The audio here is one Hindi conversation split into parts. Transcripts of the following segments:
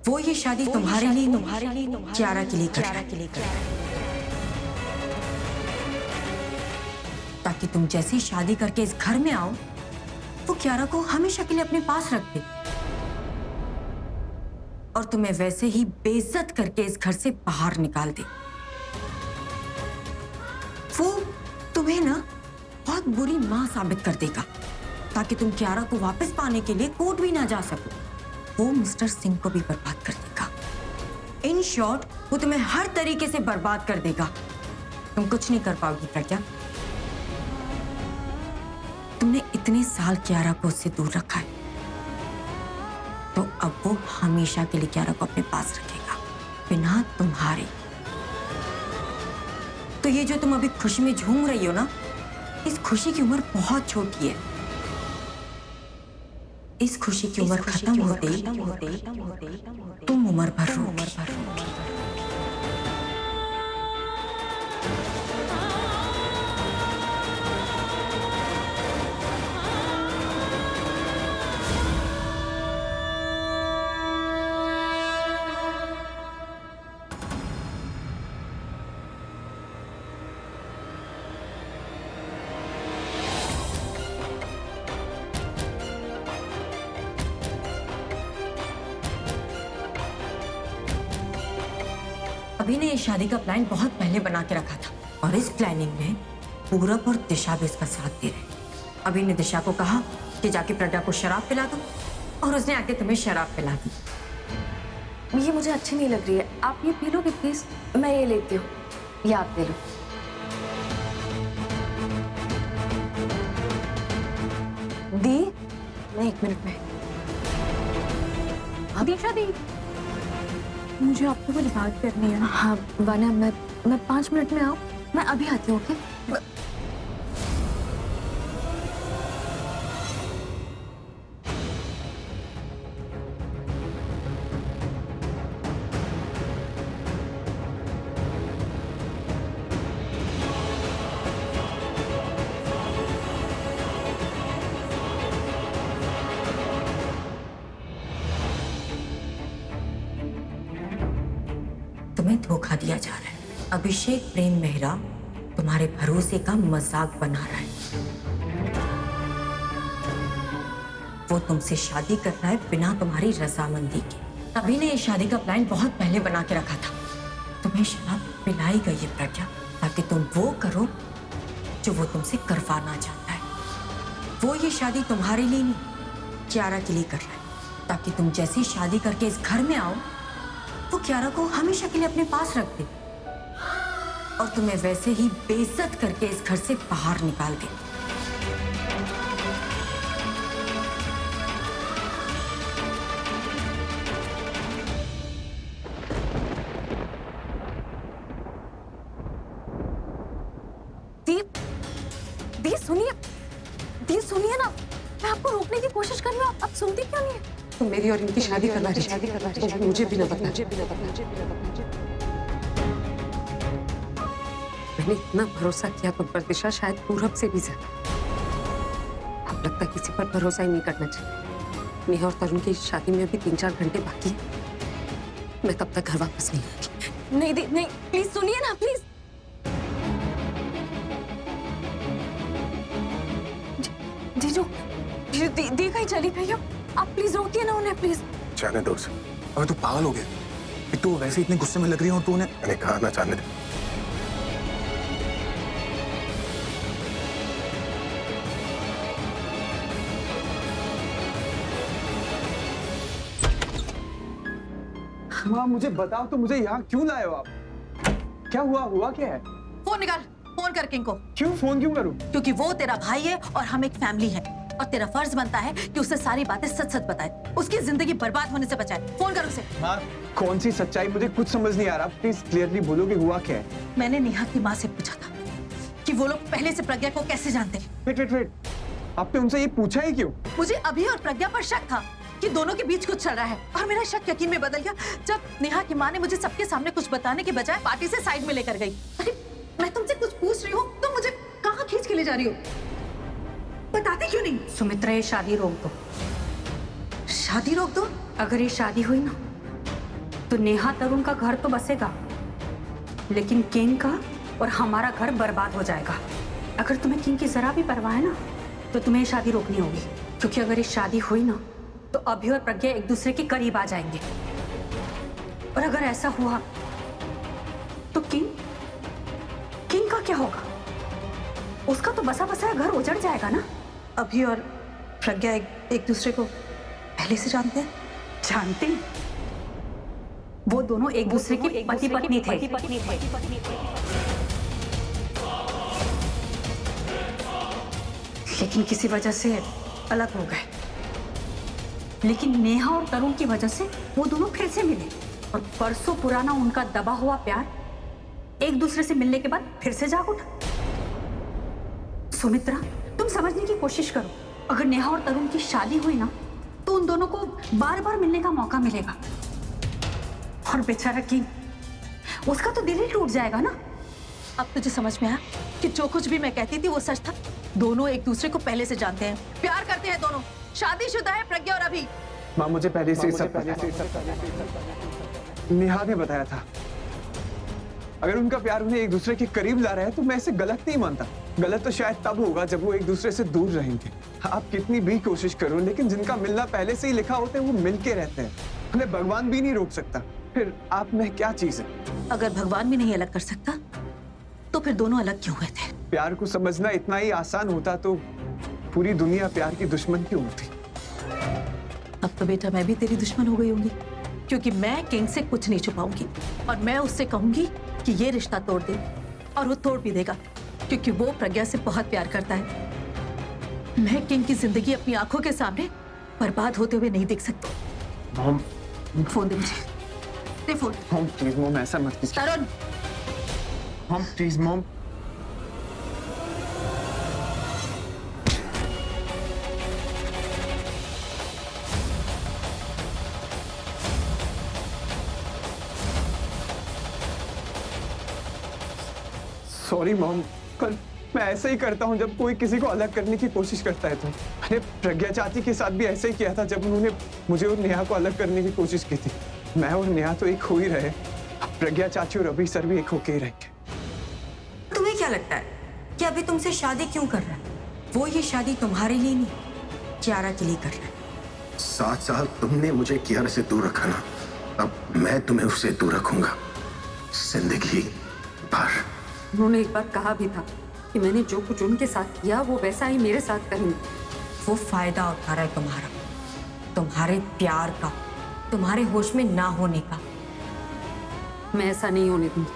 वो ये शादी तुम्हारे लिए कियारा के लिए कर रहा है। ताकि तुम जैसी शादी करके इस घर में आओ, वो कियारा को हमेशा के लिए अपने पास रख दे और तुम्हें वैसे ही बेइज्जत करके इस घर से बाहर निकाल दे। वो तुम्हें ना बहुत बुरी मां साबित कर देगा ताकि तुम कियारा को वापस पाने के लिए कोर्ट भी ना जा सको। वो मिस्टर सिंह को भी बर्बाद कर देगा। इन शॉर्ट, वो तुम्हें हर तरीके से बर्बाद कर देगा। तुम कुछ नहीं कर पाओगी प्रज्ञा। तुमने इतने साल कियारा को उससे दूर रखा है, तो अब वो हमेशा के लिए कियारा को अपने पास रखेगा, बिना तुम्हारे। तो ये जो तुम अभी खुशी में झूम रही हो ना, इस खुशी की उम्र बहुत छोटी है। इस खुशी की उम्र खत्म होते ही तुम उम्र भर रोगी। अभी ने ये शादी का प्लान बहुत पहले बना के रखा था और इस प्लानिंग में पूरब और दिशा भी इसका साथ दे रहे। अभी ने दिशा को कहा कि जाके प्रज्ञा को शराब पिला दो और उसने आके तुम्हें शराब पिला दी। ये मुझे अच्छी नहीं लग रही है, आप ये पी लोगे प्लीज? मैं ये लेती हूँ, ये आप ले लो। दी, मैं 1 मिनट में। दिशा दी, मुझे आपसे कुछ बात करनी है। हाँ वाना, मैं 5 मिनट में आऊँ? मैं अभी आती हूँ। ओके? तुम्हें धोखा दिया जा रहा है। अभिषेक प्रेम मेहरा तुम्हारे भरोसे का मजाक बना रहा है। वो तुमसे शादी कर रहा है बिना तुम्हारी रजामंदी के। अभी ने ये शादी का प्लान बहुत पहले बना के रखा था। तुम्हें शराब पिलाई गई है प्रज्ञा, ताकि तुम वो करो जो वो तुमसे करवाना चाहता है। वो ये शादी तुम्हारे लिए नहीं, कियारा के लिए कर रहा है, ताकि तुम जैसी शादी करके इस घर में आओ, वो कियारा को हमेशा के लिए अपने पास रख दे और तुम्हें वैसे ही बेइज्जत करके इस घर से बाहर निकाल दे। दी सुनिए, दी सुनिए ना, मैं आपको रोकने की कोशिश कर रही हूँ, आप सुनती क्यों नहीं है? तो मेरी और इनकी शादी करवा रही थी, मुझे भी ना बताना। मैंने इतना भरोसा किया तुम पर दिशा, शायद पूरब से भी ज्यादा। अब लगता है किसी पर भरोसा ही नहीं करना चाहिए। नेहा और तरुण की शादी में अभी 3-4 घंटे बाकी है। मैं तब तक घर वापस नहीं आऊंगी। नहीं दी, नहीं, प्लीज सुनिए ना, प्लीज। जीजू, दी कहीं चली गई हो? आप प्लीज रोकिए ना उन्हें, प्लीज। जाने दो उसे। अबे तू पागल हो गया? एक तो वैसे इतने गुस्से में लग रही है और तू उन्हें। मैंने कहा ना, जाने दे। माँ मुझे बताओ तो, मुझे यहाँ क्यों लाए हो आप? क्या हुआ क्या है? फोन निकाल, फोन कर किंग को। क्यों फोन क्यों करूं? क्योंकि वो तेरा भाई है और हम एक फैमिली है और तेरा फर्ज बनता है कि उसे सारी बातें सच सच बताए, उसकी जिंदगी बर्बाद होने से बचाए। फोन कर उसे। माँ कौन सी सच्चाई, मुझे कुछ समझ नहीं आ रहा। प्लीज क्लियरली बोलो कि हुआ क्या है। मैंने नेहा की माँ से पूछा था कि वो लोग पहले से प्रज्ञा को कैसे जानते हैं। वेट, आपने उनसे ये पूछा ही क्यों? मुझे अभी और प्रज्ञा पर शक था कि दोनों के बीच कुछ चल रहा है और मेरा शक यकीन में बदल गया जब नेहा की माँ ने मुझे सबके सामने कुछ बताने के बजाय पार्टी से साइड में लेकर गई। अरे मैं तुमसे कुछ पूछ रही हूँ तो मुझे कहाँ खींच के ले जा रही हो? बताते क्यों नहीं? सुमित्रा, ये शादी रोक दो। शादी रोक दो? अगर ये शादी हुई ना तो नेहा तरुण का घर तो बसेगा, लेकिन किंग का और हमारा घर बर्बाद हो जाएगा। अगर तुम्हें किंग की जरा भी परवाह है ना, तो तुम्हें ये शादी रोकनी होगी, क्योंकि अगर ये शादी हुई ना तो अभी और प्रज्ञा एक दूसरे के करीब आ जाएंगे। और अगर ऐसा हुआ तो किंग का क्या होगा? उसका तो बसा बसाया घर उजड़ जाएगा ना। अभी और प्रज्ञा एक दूसरे को पहले से जानते हैं। जानते हैं? वो दोनों एक दूसरे की पति पत्नी थे। लेकिन किसी वजह से अलग हो गए। लेकिन नेहा और तरुण की वजह से वो दोनों फिर से मिले, और परसों पुराना उनका दबा हुआ प्यार एक दूसरे से मिलने के बाद फिर से जाग उठा। सुमित्रा, तुम समझने की कोशिश करो। अगर नेहा और तरुण की शादी हुई ना तो उन दोनों को बार बार मिलने का मौका मिलेगा। और बेचारा किंग, उसका तो दिल ही टूट जाएगा ना। अब तुझे समझ में आया कि जो कुछ भी मैं कहती थी वो सच था। दोनों एक दूसरे को पहले से जानते हैं, प्यार करते हैं दोनों, शादीशुदा है प्रज्ञा और अभी। माँ मुझे पहले से सब पता था। नेहा ने बताया था। अगर उनका प्यार उन्हें एक दूसरे के करीब ला रहा है तो मैं इसे गलत नहीं मानता। गलत तो शायद तब होगा जब वो एक दूसरे से दूर रहेंगे। आप कितनी भी कोशिश करो, लेकिन जिनका मिलना पहले से ही लिखा होता है वो मिलके रहते हैं। उन्हें भगवान भी नहीं रोक सकता। फिर आप में क्या चीज है? अगर भगवान भी नहीं अलग कर सकता तो फिर दोनों अलग क्यों हुए थे? प्यार को समझना इतना ही आसान होता तो पूरी दुनिया प्यार की दुश्मन क्यों होती? अब तो बेटा मैं भी तेरी दुश्मन हो गई होंगी, क्योंकि मैं किंग से कुछ नहीं छुपाऊंगी और मैं उससे कहूंगी कि ये रिश्ता तोड़ दे, और वो तोड़ भी देगा, क्योंकि वो प्रज्ञा से बहुत प्यार करता है। मैं किंग की जिंदगी अपनी आंखों के सामने बर्बाद होते हुए नहीं देख सकती। मॉम, फोन दे मुझे, दे फोन। मॉम प्लीज, मॉम ऐसा मत कीजिए। Tarun, mom please, mom. Sorry mom, पर मैं ऐसे ही करता हूँ जब कोई किसी को अलग करने की कोशिश करता है। तो मैंने प्रज्ञा चाची के साथ भी ऐसे ही किया था जब उन्होंने मुझे और नेहा को अलग करने की कोशिश की थी। मैं और नेहा तो एक हो ही रहे, प्रज्ञा चाची और अभी सर भी एक होके ही रहेंगे। तुम्हें क्या लगता है कि अभी तुमसे शादी क्यों कर रहा है? वो ये शादी तुम्हारे लिए नहीं, कियारा के लिए कर रहा है। 7 साल तुमने मुझे कियारा से दूर रखा ना, अब मैं तुम्हें उससे दूर रखूंगा जिंदगी भर। उन्होंने एक बार कहा भी था कि मैंने जो कुछ उनके साथ किया वो वैसा ही मेरे साथ करेंगे। वो फायदा उठा रहा है तुम्हारा, तुम्हारे प्यार का, तुम्हारे होश में ना होने का। मैं ऐसा नहीं होने दूंगी।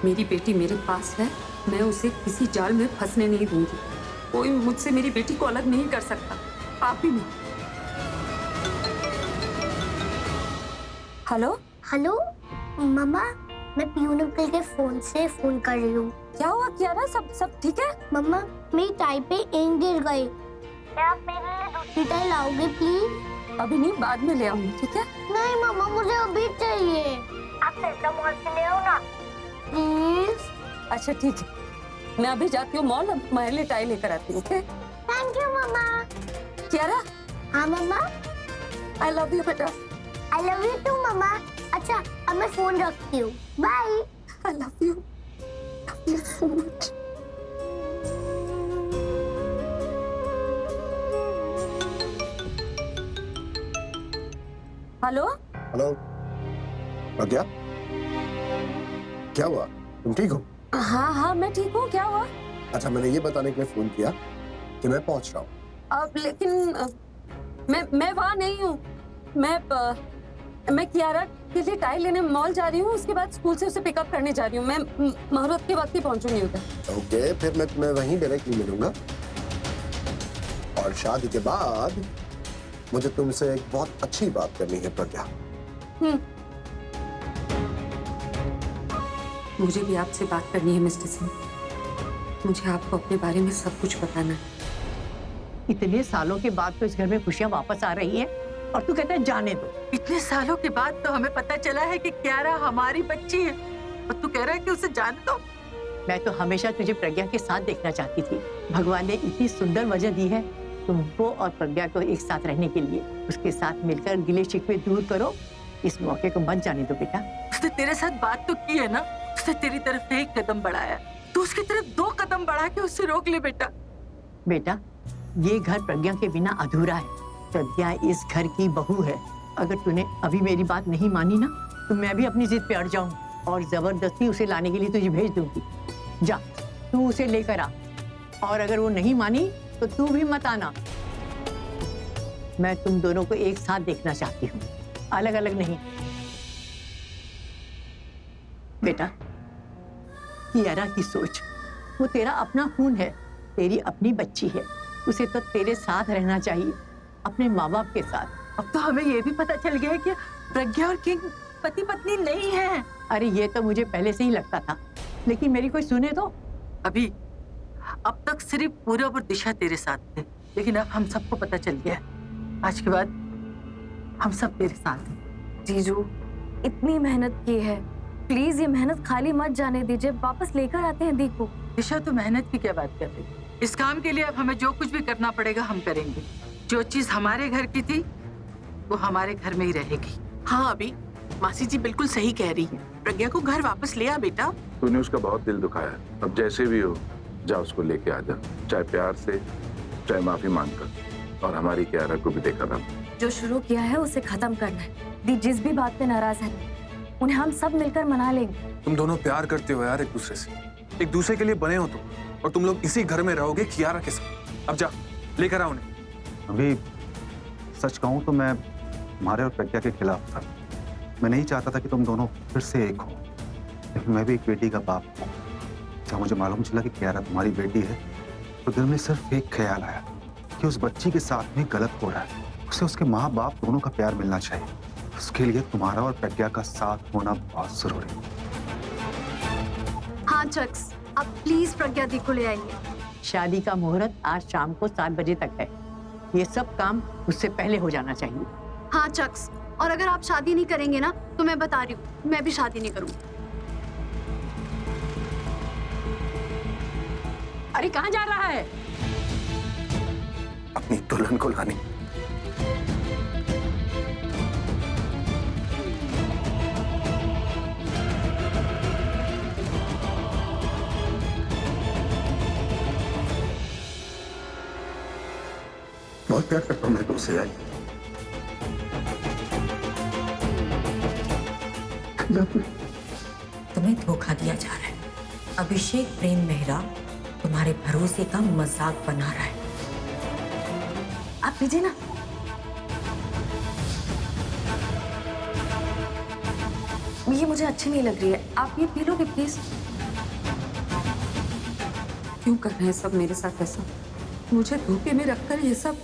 मेरी बेटी मेरे पास है, मैं उसे किसी जाल में फंसने नहीं दूंगी। कोई मुझसे मेरी बेटी को अलग नहीं कर सकता, आप भी नहीं। हेलो हेलो मम्मा, मैं पियून अंकल के फोन से फोन कर रही हूँ। क्या हुआ कियारा? सब ठीक है? मम्मा मेरी टाई पे इंक गिर गई, क्या आप मेरे लिए दूसरी टाई लाओगे प्लीज? अभी नहीं, बाद में ले आऊंगी, ठीक है? नहीं मम्मा, मुझे अभी चाहिए। आप सेंटा मॉल से ले आओ ना प्लीज। अच्छा ठीक है, मैं अभी जाती हूँ मॉल, अब तुम्हारे लिए टाई लेकर आती हूँ, ओके? थैंक यू मम्मा। कियारा, हाँ मम्मा। आई लव यू बेटा। आई लव यू टू मम्मा। अच्छा अब मैं फोन रखती हूँ, bye. I love you so much. Hello hello Pragya, क्या हुआ? तुम ठीक हो? हाँ मैं ठीक हूँ। क्या हुआ? अच्छा, मैंने ये बताने के लिए फोन किया कि मैं पहुंच रहा हूँ। अब लेकिन मैं वहाँ नहीं हूँ। मैं कियारा के लिए टाई लेने मॉल जा रही हूँ, उसके बाद स्कूल से उसे पिकअप करने जा रही हूँ। मैं मुहूर्त के वक्त ही पहुंचूंगी उधर। ओके, फिर मैं तुम्हें वहीं डायरेक्टली मिलूंगा। और शादी के बाद मुझे तुमसे एक बहुत अच्छी बात करनी है प्रज्ञा। मुझे भी आपसे बात करनी है मिस्टर सिंह। मुझे आपको अपने बारे में सब कुछ बताना है। इतने सालों के बाद तो इस घर में खुशियां वापस आ रही हैं और तू कहता है जाने दो। इतने सालों के बाद तो हमें पता चला है कि कियारा हमारी बच्ची है, और तू कह रहा है कि उसे जाने दो। मैं तो हमेशा तुझे प्रज्ञा के साथ देखना चाहती थी। भगवान ने इतनी सुंदर वजह दी है तुमको और प्रज्ञा को एक साथ रहने के लिए। उसके साथ मिलकर गिले शिकवे दूर करो, इस मौके को मत जाने दो बेटा। उसने तेरे साथ बात तो की है ना, उसने तेरी तरफ एक कदम बढ़ाया, तो उसकी तरफ 2 कदम बढ़ा के उससे रोक ले बेटा। बेटा ये घर प्रज्ञा के बिना अधूरा है। प्रज्ञा इस घर की बहू है। अगर तूने अभी मेरी बात नहीं मानी ना तो मैं भी अपनी जिद पे अड़ जाऊं और जबरदस्ती उसे लाने के लिए तुझे भेज दूंगी। जा तू उसे लेकर आ, और अगर वो नहीं मानी तो तू भी मत आना। मैं तुम दोनों को एक साथ देखना चाहती हूँ, अलग अलग नहीं। बेटा कियारा की सोच, वो तेरा अपना खून है, तेरी अपनी बच्ची है, उसे तो तेरे साथ रहना चाहिए, अपने माँ बाप के साथ। अब तो हमें ये भी पता चल गया है कि प्रज्ञा और किंग पति पत्नी नहीं है। अरे ये तो मुझे पहले से ही लगता था, लेकिन मेरी कोई सुने तो। अभी अब तक सिर्फ पूरब और दिशा तेरे साथ थे, लेकिन अब हम सबको पता चल गया है। आज के बाद हम सब तेरे साथ हैं। जीजू इतनी मेहनत की है, प्लीज ये मेहनत खाली मत जाने दीजिए, वापस लेकर आते हैं दी को। दिशा तो मेहनत की क्या बात कर रही है? इस काम के लिए अब हमें जो कुछ भी करना पड़ेगा हम करेंगे। जो चीज हमारे घर की थी वो हमारे घर में ही रहेगी। हाँ अभी मासी जी बिल्कुल सही कह रही है, प्रज्ञा को घर वापस ले आ बेटा। तूने उसका बहुत दिल दुखाया, अब जैसे भी हो जा उसको लेके आ जा, चाहे प्यार से चाहे माफी मांगकर, और हमारी कियारा को भी देखा था। जो शुरू किया है उसे खत्म करना है। दी जिस भी बात पे नाराज है उन्हें हम सब मिलकर मना लेंगे। तुम दोनों प्यार करते हो यार एक दूसरे से, एक दूसरे के लिए बने हो तुम, और तुम लोग इसी घर में रहोगे कियारा के साथ। अब जा लेकर आओ उन्हें। अभी सच कहूं तो मैं तुम्हारे और प्रज्ञा के खिलाफ था। मैं नहीं चाहता था कि तुम दोनों फिर से एक हो, लेकिन मैं भी एक बेटी का बाप हूँ। जब मुझे मालूम चला कि कियारा तुम्हारी बेटी है तो दिल में सिर्फ एक ख्याल आया कि उस बच्ची के साथ में गलत हो रहा है, उसे उसके माँ बाप दोनों का प्यार मिलना चाहिए। उसके लिए तुम्हारा और प्रज्ञा का साथ होना बहुत जरूरी है। हाँ चक्स, आप प्लीज प्रज्ञा दी को ले आइए। शादी का मुहूर्त आज शाम को 7 बजे तक है। ये सब काम उससे पहले हो जाना चाहिए। हाँ चक्स, और अगर आप शादी नहीं करेंगे ना तो मैं बता रही हूँ मैं भी शादी नहीं करूँगी। अरे कहाँ जा रहा है? अपनी दुल्हन को लाने। बहुत प्यार करता हूँ मैं तुमसे यार। तुम्हें धोखा दिया जा रहा है। अभिषेक प्रेम मेहरा तुम्हारे भरोसे का मजाक बना रहा है। आप पीजिए ना। ये मुझे अच्छी नहीं लग रही है, आप ये पी लोगे प्लीज? क्यों कर रहे हैं सब मेरे साथ ऐसा? मुझे धोखे में रखकर ये सब।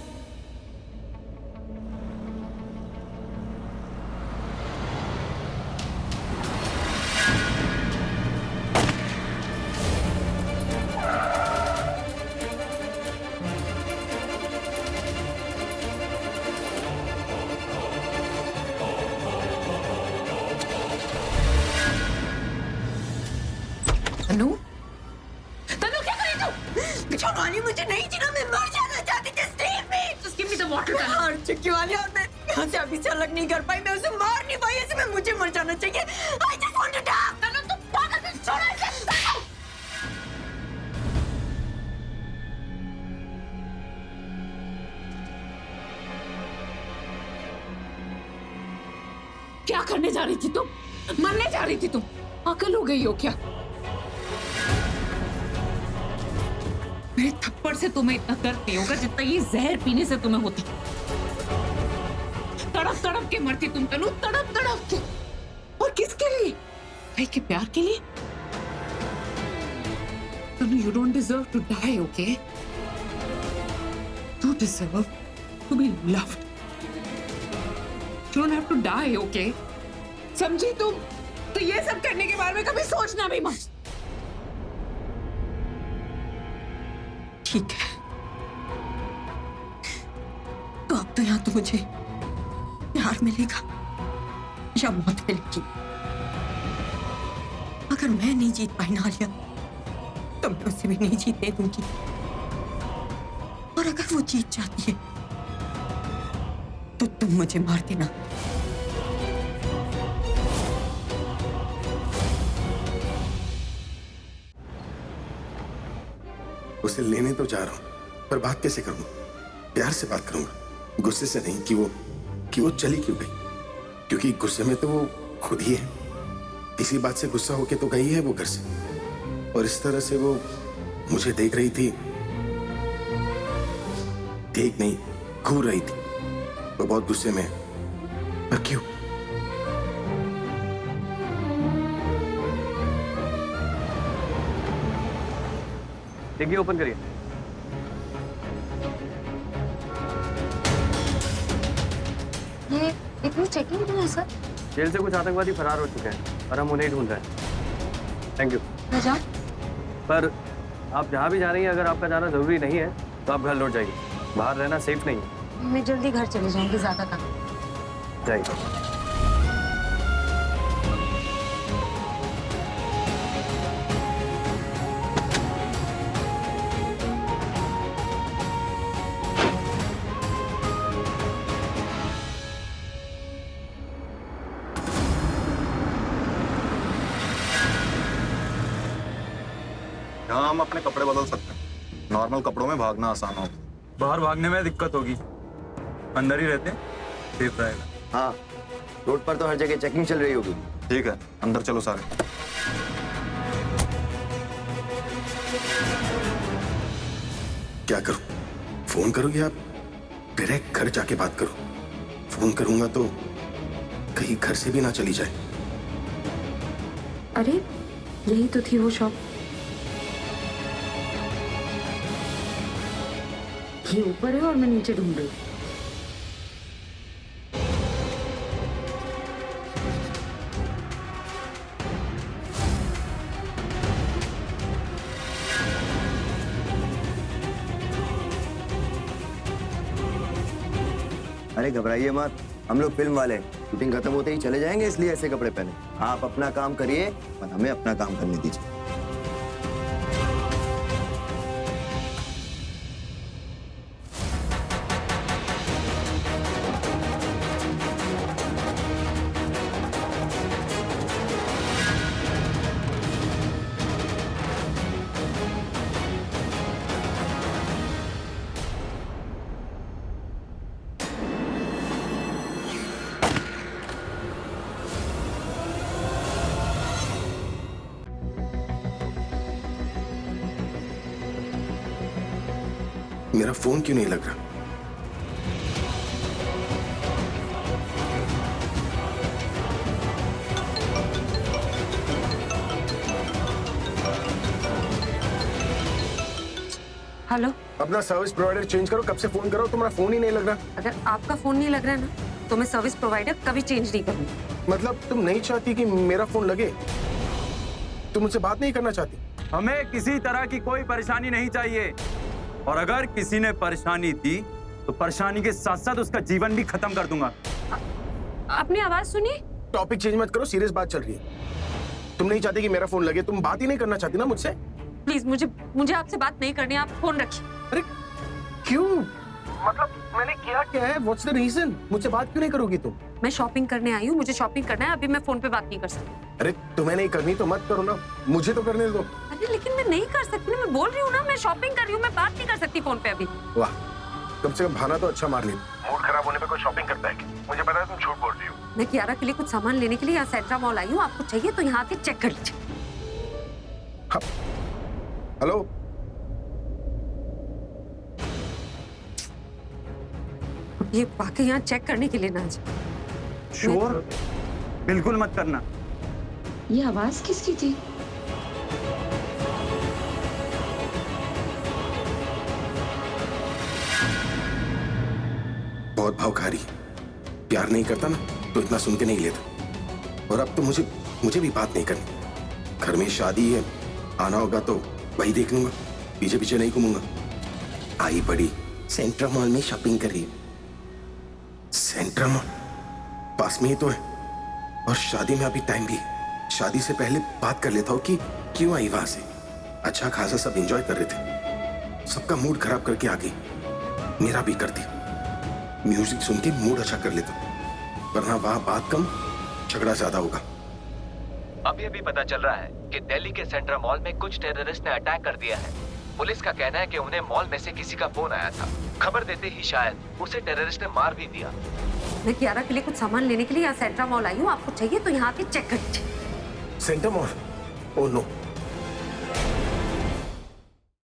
तनु, तनु क्या कर रही तू? छोड़वाली मुझे नहीं जीना, मैं मर जाना चाहती थी स्टीव में। Just give me the water. मैं हार चुकी वाली और मैं यहाँ से अभी से अलग नहीं कर पाई, मैं उसे मार नहीं पाई, ऐसे में मुझे मर जाना चाहिए। I just want to die. तनु तुम पागल है, छोड़ो इसे। तनु! क्या करने जा रही थी तुम? मरने जा रही थी तुम? पागल हो गई हो क्या? मेरे थप्पड़ से तुम्हें इतना दर्द नहीं होगा जितना ये जहर पीने से तुम्हें होती। तड़प तड़प के मरती तुम तनु, तड़प तड़प के। और किसके लिए? भाई के प्यार के लिए? तनु, you don't deserve to die, okay? You deserve to be loved. You don't have to die, okay? समझी तुम? तो ये सब करने के बारे में कभी सोचना भी मत। ठीक है, तो अब तो यहाँ तो मुझे प्यार मिलेगा या मौत मिलेगी। अगर मैं नहीं जीत पाई ना आलिया, तो मैं उसे भी नहीं जीतने दूंगी। और अगर वो जीत जाती है तो तुम मुझे मार देना। उसे लेने तो जा रहा हूँ, पर बात कैसे करूँगा? प्यार से बात करूंगा, गुस्से से नहीं कि वो चली क्यों गई, क्योंकि गुस्से में तो वो खुद ही है। किसी बात से गुस्सा होके तो गई है वो घर से, और इस तरह से वो मुझे देख रही थी, देख नहीं घूर रही थी। वो बहुत गुस्से में है। पर क्यों? डिग्गी ओपन करिए। ये इतनी चेकिंग क्यों है सर? जेल से कुछ आतंकवादी फरार हो चुके हैं और हम उन्हें ढूंढ रहे हैं। Thank you. मैं जाऊं? पर आप जहाँ भी जा रही हैं, अगर आपका जाना जरूरी नहीं है तो आप घर लौट जाइए। बाहर रहना सेफ नहीं है। मैं जल्दी घर चली जाऊंगी, ज्यादा काम। जाइए। यहाँ हम अपने कपड़े बदल सकते हैं, नॉर्मल कपड़ों में भागना आसान होगा। बाहर भागने में दिक्कत होगी, अंदर ही रहते सेफ रहेगा। हाँ, रोड पर तो हर जगह चेकिंग चल रही होगी। ठीक है, अंदर चलो सारे। क्या करूं? फोन करूं या डायरेक्ट घर जाके बात करूं? फोन करूंगा तो कहीं घर से भी ना चली जाए। अरे यही तो थी वो शॉप। ये ऊपर है और मैं नीचे ढूंढ रही हूँ। अरे घबराइए मत, हम लोग फिल्म वाले हैं। शूटिंग खत्म होते ही चले जाएंगे, इसलिए ऐसे कपड़े पहने। आप अपना काम करिए और हमें अपना काम करने दीजिए। मेरा फोन क्यों नहीं लग रहा? हेलो, अपना सर्विस प्रोवाइडर चेंज करो। कब से फोन करो, तुम्हारा फोन ही नहीं लग रहा। अगर आपका फोन नहीं लग रहा है ना, तो मैं सर्विस प्रोवाइडर कभी चेंज नहीं करूंगी। मतलब तुम नहीं चाहती कि मेरा फोन लगे? तुम मुझसे बात नहीं करना चाहती? हमें किसी तरह की कोई परेशानी नहीं चाहिए, और अगर किसी ने परेशानी दी तो परेशानी के साथ साथ उसका जीवन भी खत्म कर दूंगा। आपने आवाज सुनी? टॉपिक चेंज मत करो, सीरियस बात चल रही है। तुम नहीं चाहती कि मेरा फोन लगे, तुम बात ही नहीं करना चाहती ना मुझसे? प्लीज, मुझे आपसे बात नहीं करनी, आप फोन रखिए। अरे क्यों? मतलब मैंने किया क्या है? What's the reason? मुझसे बात क्यों नहीं करोगी तुम? मैं शॉपिंग करने आई हूँ, मुझे शॉपिंग करना है, अभी मैं फोन पे बात नहीं कर सकती। अरे तुम्हें नहीं करनी तो मत करो ना, मुझे तो करने दो। अरे लेकिन मैं नहीं कर सकती ना, मैं बोल रही हूँ ना, मैं शॉपिंग कर रही हूँ, मैं बात नहीं कर सकती फोन पे अभी। वाह, कम से कम भाना तो अच्छा मार ली। मूड खराब होने पे कोई शॉपिंग करता है क्या? मुझे पता है तुम झूठ बोल रही हो। मैं कियारा के लिए कुछ सामान लेने के लिए यहाँ सेंट्रा मॉल आई हूँ, आपको चाहिए तो यहाँ आके चेक कर लीजिए। हेलो, ये वाकई यहाँ चेक करने के लिए ना जाए। श्योर, बिल्कुल मत करना। ये आवाज किसकी थी? बहुत भाव खा रही। प्यार नहीं करता ना तो इतना सुन के नहीं लेता। और अब तो मुझे भी बात नहीं करनी। घर में शादी है, आना होगा तो वही देख लूंगा, पीछे पीछे नहीं घूमूंगा। आई बड़ी सेंट्रा मॉल में शॉपिंग कर रही है। सेंट्रा मॉल पास में ही तो है, और शादी में अभी टाइम भी है। शादी से पहले बात कर लेता हूँ कि क्यों आई वहां से। अच्छा खासा सब एंजॉय कर रहे थे, सबका मूड खराब करके आ गई, मेरा भी करती। म्यूजिक सुन के मूड अच्छा कर लेता, वरना वहां बात कम झगड़ा ज्यादा होगा। अभी अभी पता चल रहा है कि दिल्ली के सेंट्रा मॉल में कुछ टेररिस्ट ने अटैक कर दिया है। पुलिस का कहना है कि उन्हें मॉल में से किसी का फोन आया था। खबर देते ही शायद उसे टेररिस्ट ने मार भी दिया। मैं कियारा के लिए कुछ सामान लेने के लिए यहाँ सेंट्रा मॉल आई हूँ, आपको चाहिए तो यहाँ आके चेक कर लीजिए। Centre mall? Oh no,